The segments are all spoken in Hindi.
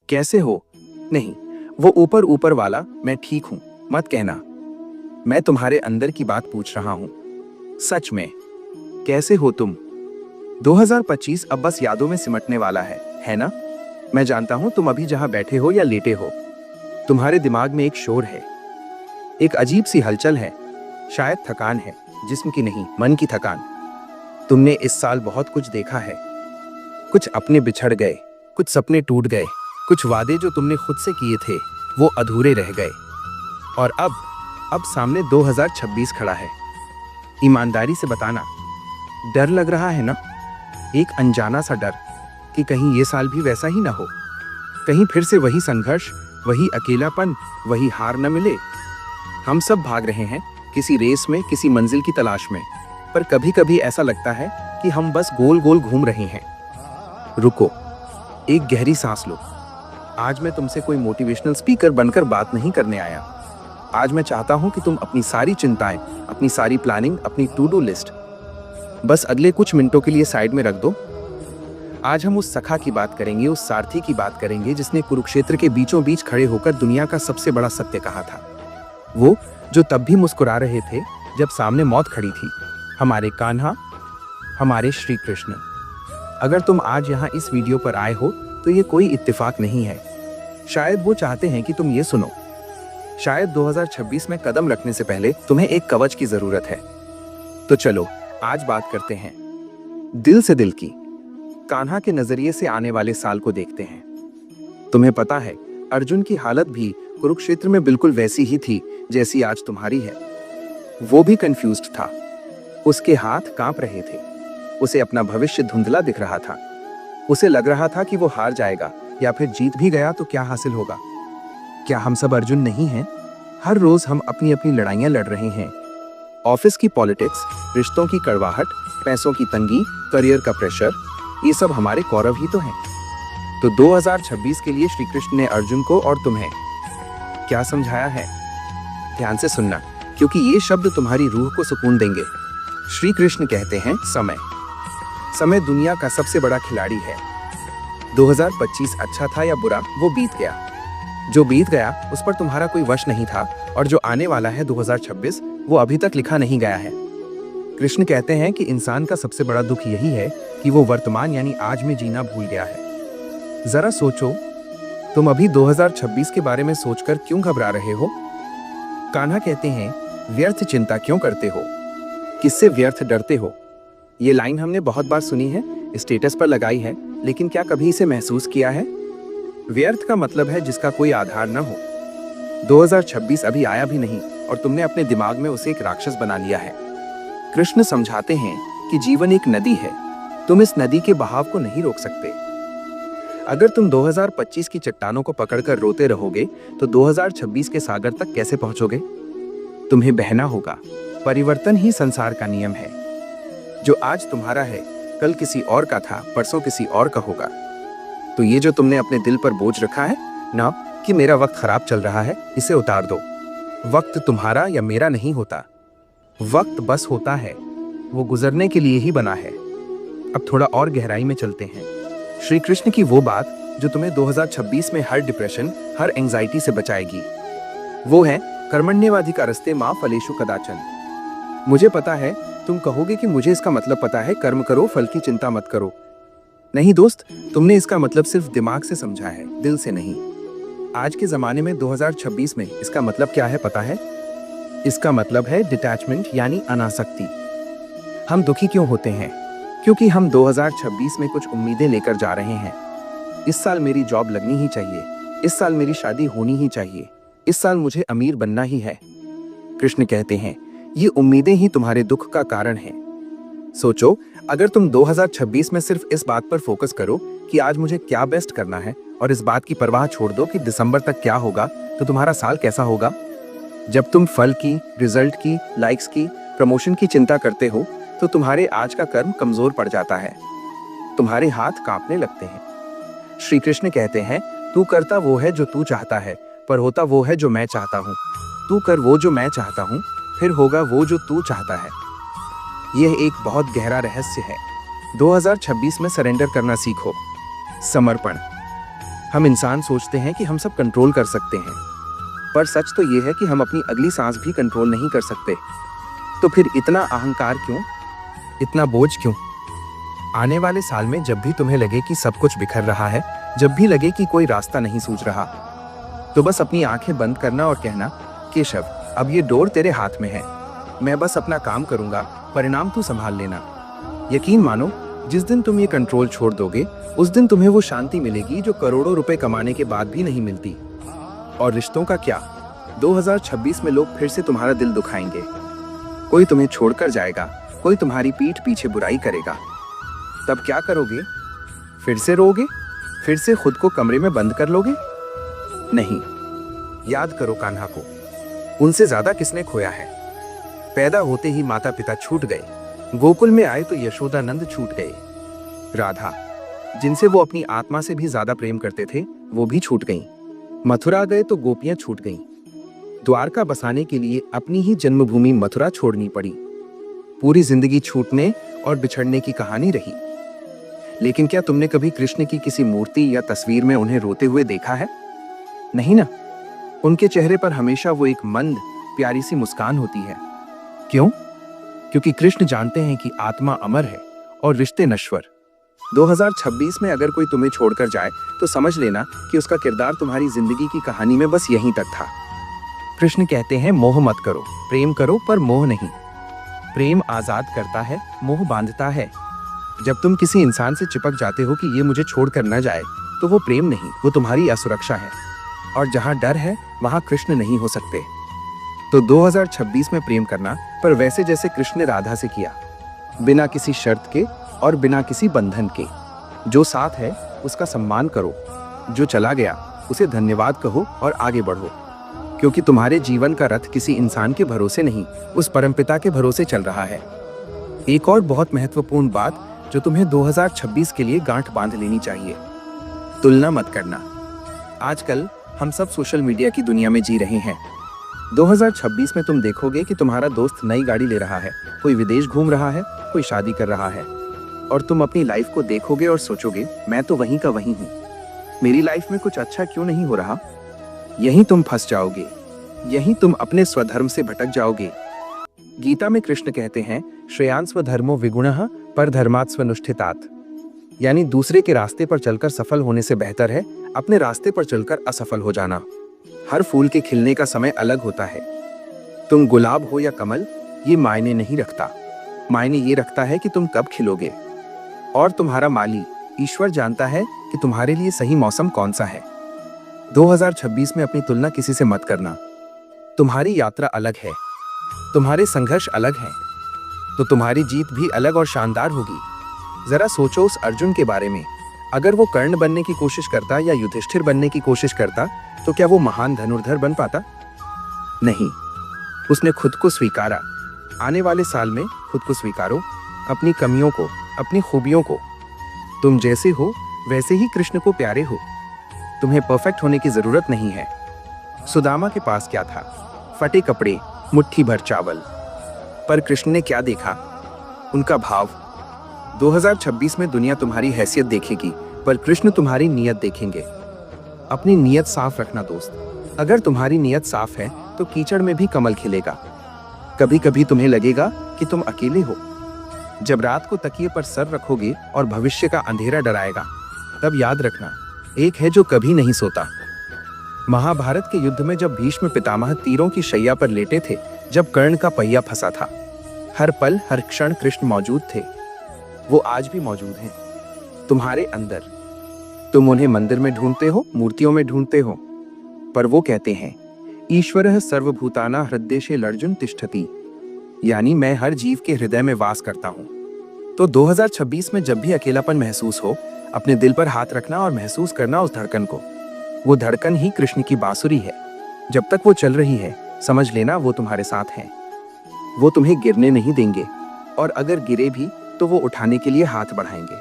कैसे हो? नहीं, वो ऊपर ऊपर वाला मैं ठीक हूं मत कहना। मैं तुम्हारे अंदर की बात पूछ रहा हूं। सच में कैसे हो तुम? 2025 अब बस यादों में सिमटने वाला है ना? मैं जानता हूं तुम अभी जहां बैठे हो या लेटे हो, तुम्हारे दिमाग में एक शोर है, एक अजीब सी हलचल है। शायद थकान है, जिस्म की नहीं, मन की थकान। तुमने इस साल बहुत कुछ देखा है। कुछ अपने बिछड़ गए, कुछ सपने टूट गए, कुछ वादे जो तुमने खुद से किए थे वो अधूरे रह गए। और अब सामने 2026 खड़ा है। ईमानदारी से बताना, डर लग रहा है ना? एक अनजाना सा डर कि कहीं ये साल भी वैसा ही ना हो, कहीं फिर से वही संघर्ष, वही अकेलापन, वही हार न मिले। हम सब भाग रहे हैं किसी रेस में, किसी मंजिल की तलाश में, पर कभी कभी ऐसा लगता है कि हम बस गोल गोल घूम रहे हैं। रुको, एक गहरी सांस लो। आज मैं तुमसे कोई मोटिवेशनल स्पीकर बनकर बात नहीं करने आया। आज मैं चाहता हूं कि तुम अपनी सारी चिंताएं, अपनी सारी प्लानिंग, अपनी टू डू लिस्ट बस अगले कुछ मिनटों के लिए साइड में रख दो। आज हम उस सखा की बात करेंगे, उस सारथी की बात करेंगे जिसने कुरुक्षेत्र के बीचों बीच खड़े होकर दुनिया का सबसे बड़ा सत्य कहा था। वो जो तब भी मुस्कुरा रहे थे जब सामने मौत खड़ी थी। हमारे कान्हा, हमारे श्री कृष्ण। अगर तुम आज यहाँ इस वीडियो पर आए हो तो ये कोई इत्तेफाक नहीं है। शायद वो चाहते हैं कि तुम ये सुनो। शायद 2026 में कदम रखने से पहले तुम्हें एक कवच की जरूरत है। तो चलो आज बात करते हैं दिल से दिल की। कान्हा के नजरिए से आने वाले साल को देखते हैं। तुम्हें पता है, अर्जुन की हालत भी कुरुक्षेत्र में बिल्कुल वैसी ही थी जैसी आज तुम्हारी है। वो भी कंफ्यूज्ड था, उसके हाथ कांप रहे थे, उसे अपना भविष्य धुंधला दिख रहा था। उसे लग रहा था कि वो हार जाएगा, या फिर जीत भी गया तो क्या हासिल होगा। क्या हम सब अर्जुन नहीं हैं? हर रोज हम अपनी अपनी लड़ाइयां लड़ रहे हैं। ऑफिस की पॉलिटिक्स, रिश्तों की कड़वाहट, पैसों की तंगी, करियर का प्रेशर, ये सब हमारे कौरव ही तो हैं। तो 2026 के लिए श्री कृष्ण ने अर्जुन को और तुम्हें क्या समझाया है? ध्यान से सुनना, क्योंकि ये शब्द तुम्हारी रूह को सुकून देंगे। श्री कृष्ण कहते हैं, समय दुनिया का सबसे बड़ा खिलाड़ी है। 2025 अच्छा था या बुरा, वो बीत गया। जो बीत गया उस पर तुम्हारा कोई वश नहीं था, और जो आने वाला है 2026, वो अभी तक लिखा नहीं गया है। कृष्ण कहते हैं कि इंसान का सबसे बड़ा दुख यही है कि वो वर्तमान यानी आज में जीना भूल गया है। जरा सोचो, तुम अभी 2026 के बारे में सोचकर क्यों घबरा रहे हो? कान्हा कहते हैं, व्यर्थ चिंता क्यों करते हो? किससे व्यर्थ डरते हो? ये लाइन हमने बहुत बार सुनी है, स्टेटस पर लगाई है, लेकिन क्या कभी इसे महसूस किया है? व्यर्थ का मतलब है जिसका कोई आधार न हो। 2026 अभी आया भी नहीं और तुमने अपने दिमाग में उसे एक राक्षस बना लिया है। कृष्ण समझाते हैं कि जीवन एक नदी है, तुम इस नदी के बहाव को नहीं रोक सकते। अगर तुम 2025 की चट्टानों को पकड़कर रोते रहोगे तो 2026 के सागर तक कैसे पहुंचोगे? तुम्हें बहना होगा। परिवर्तन ही संसार का नियम है। जो आज तुम्हारा है कल किसी और का था, परसों किसी और का होगा। तो ये जो तुमने अपने दिल पर बोझ रखा है ना कि मेरा वक्त खराब चल रहा है, इसे उतार दो। वक्त तुम्हारा या मेरा नहीं होता। वक्त बस होता है, वो गुजरने के लिए ही बना है। अब थोड़ा और गहराई में चलते हैं। श्री कृष्ण की वो बात जो तुम्हें 2026 में हर डिप्रेशन, हर एंजाइटी से बचाएगी, वो है कर्मण्येवाधिकारस्ते मा फलेषु कदाचन। मुझे पता है तुम कहोगे कि मुझे इसका मतलब पता है, कर्म करो, फल की चिंता मत करो। नहीं दोस्त, तुमने इसका मतलब सिर्फ दिमाग से समझा है, दिल से नहीं। आज के जमाने में 2026 में इसका मतलब क्या है पता है? इसका मतलब है डिटैचमेंट यानी अनासक्ति। हम दुखी क्यों होते हैं? क्योंकि हम 2026 में कुछ उम्मीदें लेकर जा रहे हैं। इस साल मेरी जॉब लगनी ही चाहिए, इस साल मेरी शादी होनी ही चाहिए, इस साल मुझे अमीर बनना ही है। कृष्ण कहते हैं, ये उम्मीदें ही तुम्हारे दुख का कारण हैं। सोचो, अगर तुम 2026 में सिर्फ इस बात पर फोकस करो कि आज मुझे क्या बेस्ट करना है, और इस बात की परवाह छोड़ दो कि दिसंबर तक क्या होगा, तो तुम्हारा साल कैसा होगा? जब तुम फल की, रिजल्ट की, लाइक्स की, प्रमोशन की चिंता करते हो तो तुम्हारे आज का कर्म कमजोर पड़ जाता है, तुम्हारे हाथ कांपने लगते हैं। श्री कृष्ण कहते हैं, तू करता वो है जो तू चाहता है, पर होता वो है जो मैं चाहता हूँ। तू कर वो जो मैं चाहता हूँ, फिर होगा वो जो तू चाहता है। यह एक बहुत गहरा रहस्य है। 2026 में सरेंडर करना सीखो। समर्पण। हम इंसान सोचते हैं कि हम सब कंट्रोल कर सकते हैं, पर सच तो ये है कि हम अपनी अगली सांस भी कंट्रोल नहीं कर सकते। तो फिर इतना अहंकार क्यों, इतना बोझ क्यों? आने वाले साल में जब भी तुम्हें लगे कि सब कुछ बिखर रहा है, जब भी लगे कि कोई रास्ता नहीं सूझ रहा, तो बस अपनी आंखें बंद करना और कहना, केशव, अब ये डोर तेरे हाथ में है। मैं बस अपना काम करूंगा, परिणाम तू संभाल लेना। यकीन मानो, जिस दिन तुम ये कंट्रोल छोड़ दोगे, उस दिन तुम्हें वो शांति मिलेगी जो करोड़ों रुपए कमाने के बाद भी नहीं मिलती। और रिश्तों का क्या? 2026 में लोग फिर से तुम्हारा दिल दुखाएंगे। कोई तुम्हें छोड़कर जाएगा, कोई तुम्हारी पीठ पीछे बुराई करेगा। तब क्या करोगे? फिर से रोगे? फिर से खुद को कमरे में बंद कर लोगे? नहीं, याद करो कान्हा को। उनसे ज्यादा किसने खोया है? पैदा होते ही माता पिता छूट गए, गोकुल में आए तो यशोदानंद छूट गए। राधा, जिनसे वो अपनी आत्मा से भी ज्यादा प्रेम करते थे, वो भी छूट गईं। मथुरा गए तो गोपियां छूट गईं। द्वारका बसाने के लिए अपनी ही जन्मभूमि मथुरा छोड़नी पड़ी। पूरी जिंदगी छूटने और बिछड़ने की कहानी रही। लेकिन क्या तुमने कभी कृष्ण की किसी मूर्ति या तस्वीर में उन्हें रोते हुए देखा है? नहीं ना। उनके चेहरे पर हमेशा वो एक मंद, प्यारी सी मुस्कान होती है। क्यों? क्योंकि कृष्ण जानते हैं कि आत्मा अमर है और रिश्ते नश्वर। 2026 में अगर कोई तुम्हें छोड़कर जाए तो समझ लेना कि उसका किरदार तुम्हारी जिंदगी की कहानी में बस यहीं तक था। कृष्ण कहते हैं, मोह मत करो, प्रेम करो पर मोह नहीं। प्रेम आजाद करता है, मोह बांधता है। जब तुम किसी इंसान से चिपक जाते हो कि ये मुझे छोड़कर न जाए, तो वो प्रेम नहीं, वो तुम्हारी असुरक्षा है। और जहां डर है, वहां कृष्ण नहीं हो सकते। तो 2026 में प्रेम करना, पर वैसे जैसे कृष्ण ने राधा से किया, बिना किसी शर्त के और बिना किसी बंधन के। जो साथ है उसका सम्मान करो, जो चला गया उसे धन्यवाद कहो और आगे बढ़ो। क्योंकि तुम्हारे जीवन का रथ किसी इंसान के भरोसे नहीं, उस परमपिता के भरोसे चल रहा है। एक और बहुत महत्वपूर्ण बात जो तुम्हें 2026 के लिए गांठ बांध लेनी चाहिए, तुलना मत करना। आजकल हम सब सोशल मीडिया की दुनिया में जी रहे हैं। 2026 में तुम देखोगे कि तुम्हारा दोस्त नई गाड़ी ले रहा है, कोई विदेश घूम रहा है, कोई शादी कर रहा है, और तुम अपनी लाइफ को देखोगे और सोचोगे, मैं तो वहीं का वहीं हूँ, मेरी लाइफ में कुछ अच्छा क्यों नहीं हो रहा? यहीं तुम फंस जाओगे, यहीं तुम अपने स्वधर्म से भटक जाओगे। गीता में कृष्ण कहते हैं, श्रेयान् स्वधर्मो विगुणः परधर्मात् स्वनुष्ठितात्, यानी दूसरे के रास्ते पर चलकर सफल होने से बेहतर है अपने रास्ते पर चलकर असफल हो जाना। हर फूल के खिलने का समय अलग होता है। तुम गुलाब हो या कमल, ये मायने नहीं रखता। मायने ये रखता है कि तुम कब खिलोगे। और तुम्हारा माली ईश्वर जानता है कि तुम्हारे लिए सही मौसम कौन सा है। 2026 में अपनी तुलना किसी से मत करना। तुम्हारी यात्रा अलग है, तुम्हारे संघर्ष अलग हैं, तो तुम्हारी जीत भी अलग और शानदार होगी। जरा सोचो उस अर्जुन के बारे में। अगर वो कर्ण बनने की कोशिश करता या युधिष्ठिर बनने की कोशिश करता, तो क्या वो महान धनुर्धर बन पाता? नहीं, उसने खुद को स्वीकारा। आने वाले साल में खुद को स्वीकारो, अपनी कमियों को, अपनी खूबियों को। तुम जैसे हो वैसे ही कृष्ण को प्यारे हो। तुम्हें परफेक्ट होने की जरूरत नहीं है। सुदामा के पास क्या था? फटे कपड़े, मुट्ठी भर चावल। पर कृष्ण ने क्या देखा? उनका भाव। 2026 में दुनिया तुम्हारी हैसियत देखेगी, पर कृष्ण तुम्हारी नीयत देखेंगे। अपनी नीयत साफ रखना दोस्त। अगर तुम्हारी नीयत साफ है तो कीचड़ में भी कमल खिलेगा। कभी कभी तुम्हें लगेगा कि तुम अकेले हो। जब रात को तकिए पर सर रखोगे और भविष्य का अंधेरा डराएगा, तब याद रखना, एक है जो कभी नहीं सोता। महाभारत के युद्ध में जब भीष्म पितामह तीरों की शैया पर लेटे थे, जब कर्ण का पहिया फंसा था, हर पल हर क्षण कृष्ण मौजूद थे। वो आज भी मौजूद हैं, तुम्हारे अंदर। तुम उन्हें मंदिर में ढूंढते हो, मूर्तियों में ढूंढते हो, पर वो कहते हैं, ईश्वरः सर्वभूतानां हृदयेषु अर्जुन तिष्ठति, यानी मैं हर जीव के हृदय में वास करता हूँ। तो 2026 में जब भी अकेलापन महसूस हो, अपने दिल पर हाथ रखना और महसूस करना उस धड़कन को। वो धड़कन ही कृष्ण की बांसुरी है। जब तक वो चल रही है, समझ लेना वो तुम्हारे साथ हैं। वो तुम्हें गिरने नहीं देंगे, और अगर गिरे भी तो वो उठाने के लिए हाथ बढ़ाएंगे।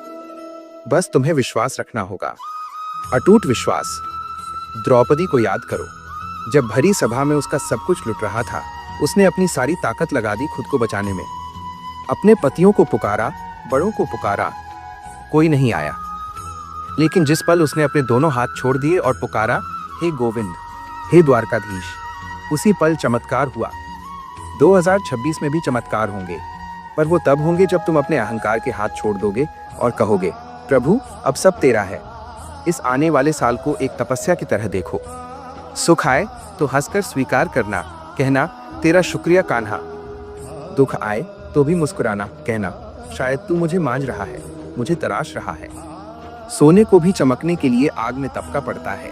बस तुम्हें विश्वास रखना होगा, अटूट विश्वास। द्रौपदी को याद करो, जब भरी सभा में उसका सब कुछ लुट रहा था, उसने अपनी सारी ताकत लगा दी खुद को बचाने में। अपने पतियों को पुकारा, बड़ों को पुकारा, कोई नहीं आया। लेकिन जिस पल उसने अपने दोनों हाथ छोड़ दिए और पुकारा, हे गोविंद, हे द्वारकाधीश, उसी पल चमत्कार हुआ। 2026 में भी चमत्कार होंगे, पर वो तब होंगे जब तुम अपने अहंकार के हाथ छोड़ दोगे और कहोगे, प्रभु अब सब तेरा है। इस आने वाले साल को एक तपस्या की तरह देखो। सुख आए तो हंसकर स्वीकार करना, कहना तेरा शुक्रिया कान्हा। दुख आए तो भी मुस्कुराना, कहना शायद तू मुझे मांझ रहा है, मुझे तराश रहा है। सोने को भी चमकने के लिए आग में तपका पड़ता है।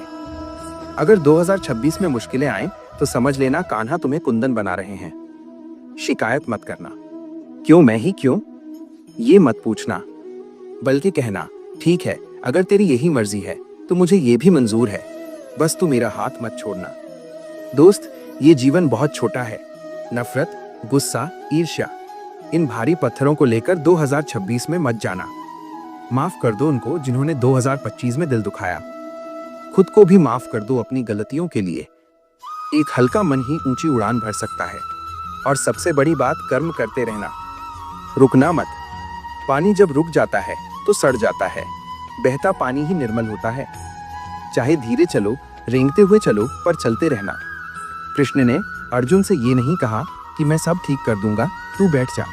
अगर 2026 में मुश्किलें आए तो समझ लेना कान्हा तुम्हें कुंदन बना रहे हैं। शिकायत मत करना, क्यों मैं ही क्यों, ये मत पूछना, बल्कि कहना ठीक है, अगर तेरी यही मर्जी है तो मुझे ये भी मंजूर है, बस तू मेरा हाथ मत छोड़ना। दोस्त, ये जीवन बहुत छोटा है। नफरत, गुस्सा, ईर्ष्या, इन भारी पत्थरों को लेकर 2026 में मत जाना। माफ कर दो उनको जिन्होंने 2025 में दिल दुखाया। खुद को भी माफ कर दो अपनी गलतियों के लिए। एक हल्का मन ही ऊंची उड़ान भर सकता है। और सबसे बड़ी बात, कर्म करते रहना, रुकना मत। पानी जब रुक जाता है तो सड़ जाता है, बहता पानी ही निर्मल होता है। चाहे धीरे चलो, रेंगते हुए चलो, पर चलते रहना। कृष्ण ने अर्जुन से ये नहीं कहा कि मैं सब ठीक कर दूंगा, तू बैठ जा।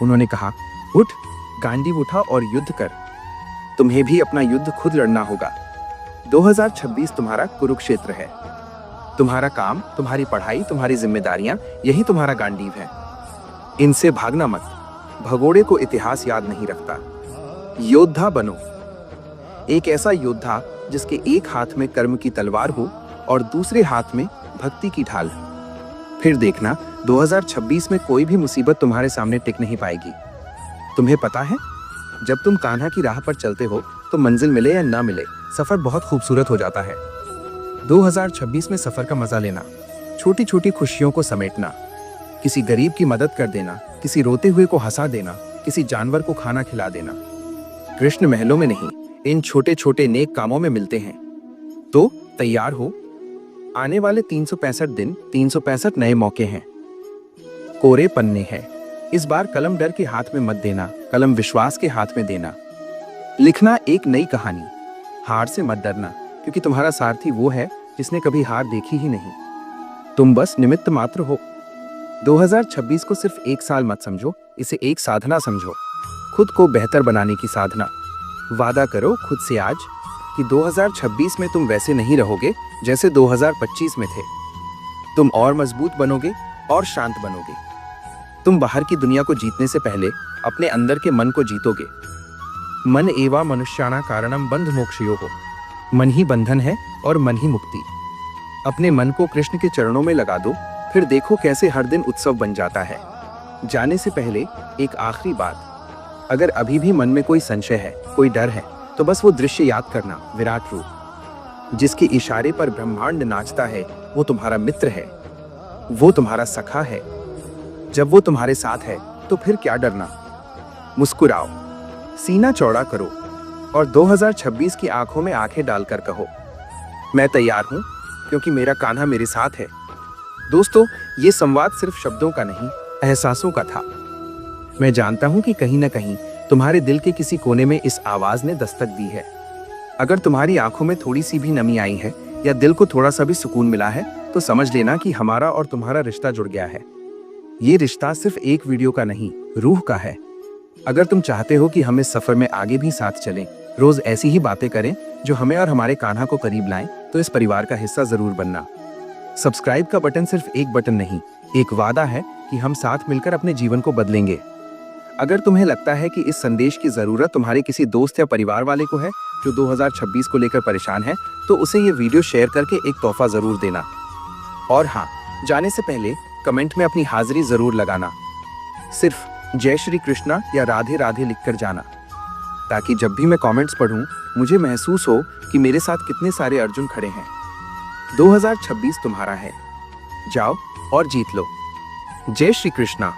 उन्होंने कहा, उठ, गांडीव उठा और युद्ध कर। तुम्हें भी अपना युद्ध खुद लड़ना होगा। 2026 तुम्हारा कुरुक्षेत्र है। तुम्हारा काम, तुम्हारी पढ़ाई, तुम्हारी जिम्मेदारियां, यही तुम्हारा गांडीव है। इनसे भागना मत। भगोड़े को इतिहास याद नहीं रखता। योद्धा बनो, एक ऐसा योद्धा जिसके एक हाथ में कर्म की तलवार हो और दूसरे हाथ में भक्ति की ढाल। फिर देखना 2026 में कोई भी मुसीबत तुम्हारे सामने टिक नहीं पाएगी। तुम्हें पता है, जब तुम कान्हा की राह पर चलते हो तो मंजिल मिले या ना मिले, सफर बहुत खूबसूरत हो जाता है। 2026 में सफर का मजा लेना, छोटी छोटी खुशियों को समेटना, किसी गरीब की मदद कर देना, किसी रोते हुए को हंसा देना, किसी जानवर को खाना खिला देना। कृष्ण महलों में नहीं, इन छोटे छोटे नेक कामों में मिलते हैं। तो तैयार हो, आने वाले 365 दिन, 365 नए मौके हैं। कोरे पन्ने हैं। इस बार कलम डर के हाथ में मत देना, कलम विश्वास के हाथ में देना। लिखना एक नई कहानी। हार से मत डरना, क्योंकि तुम्हारा सारथी वो है जिसने कभी हार देखी ही नहीं। तुम बस निमित्त मात्र हो। 2026 को सिर्फ एक साल मत समझो, इसे एक साधना समझो, खुद को बेहतर बनाने की साधना। वादा करो खुद से आज कि 2026 में तुम वैसे नहीं रहोगे जैसे 2025 में थे। तुम और मजबूत बनोगे और शांत बनोगे। तुम बाहर की दुनिया को जीतने से पहले अपने अंदर के मन को जीतोगे। मन एवा मनुष्याणा कारणम बंध मोक्षयोः। मन ही बंधन है और मन ही मुक्ति। अपने मन को कृष्ण के चरणों में लगा दो, फिर देखो कैसे हर दिन उत्सव बन जाता है। जाने से पहले एक आखिरी बात, अगर अभी भी मन में कोई संशय है, कोई डर है, तो बस वो दृश्य याद करना, विराट रूप जिसके इशारे पर ब्रह्मांड नाचता है, वो तुम्हारा मित्र है, वो तुम्हारा सखा है। जब वो तुम्हारे साथ है तो फिर क्या डरना। मुस्कुराओ, सीना चौड़ा करो और 2026 की आंखों में आंखें डालकर कहो, मैं तैयार हूं क्योंकि मेरा कान्हा मेरे साथ है। दोस्तों, ये संवाद सिर्फ शब्दों का नहीं, एहसासों का था। मैं जानता हूं कि कहीं ना कहीं तुम्हारे दिल के किसी कोने में इस आवाज ने दस्तक दी है। अगर तुम्हारी आंखों में थोड़ी सी भी नमी आई है या दिल को थोड़ा सा भी सुकून मिला है, तो समझ लेना कि हमारा और तुम्हारा रिश्ता जुड़ गया है। ये रिश्ता सिर्फ एक वीडियो का नहीं, रूह का है। अगर तुम चाहते हो कि हम इस सफर में आगे भी साथ चलें, रोज ऐसी ही बातें करें जो हमें और हमारे कान्हा को करीब लाएं, तो इस परिवार का हिस्सा जरूर बनना। सब्सक्राइब का बटन सिर्फ एक बटन नहीं, एक वादा है कि हम साथ मिलकर अपने जीवन को बदलेंगे। अगर तुम्हें लगता है कि इस संदेश की जरूरत तुम्हारे किसी दोस्त या परिवार वाले को है जो 2026 को लेकर परेशान है, तो उसे ये वीडियो शेयर करके एक तोहफा जरूर देना। और हाँ, जाने से पहले कमेंट में अपनी हाजिरी जरूर लगाना। सिर्फ जय श्री कृष्णा या राधे राधे लिखकर जाना, ताकि जब भी मैं कमेंट्स पढूं, मुझे महसूस हो कि मेरे साथ कितने सारे अर्जुन खड़े हैं। 2026 तुम्हारा है, जाओ और जीत लो। जय श्री कृष्णा।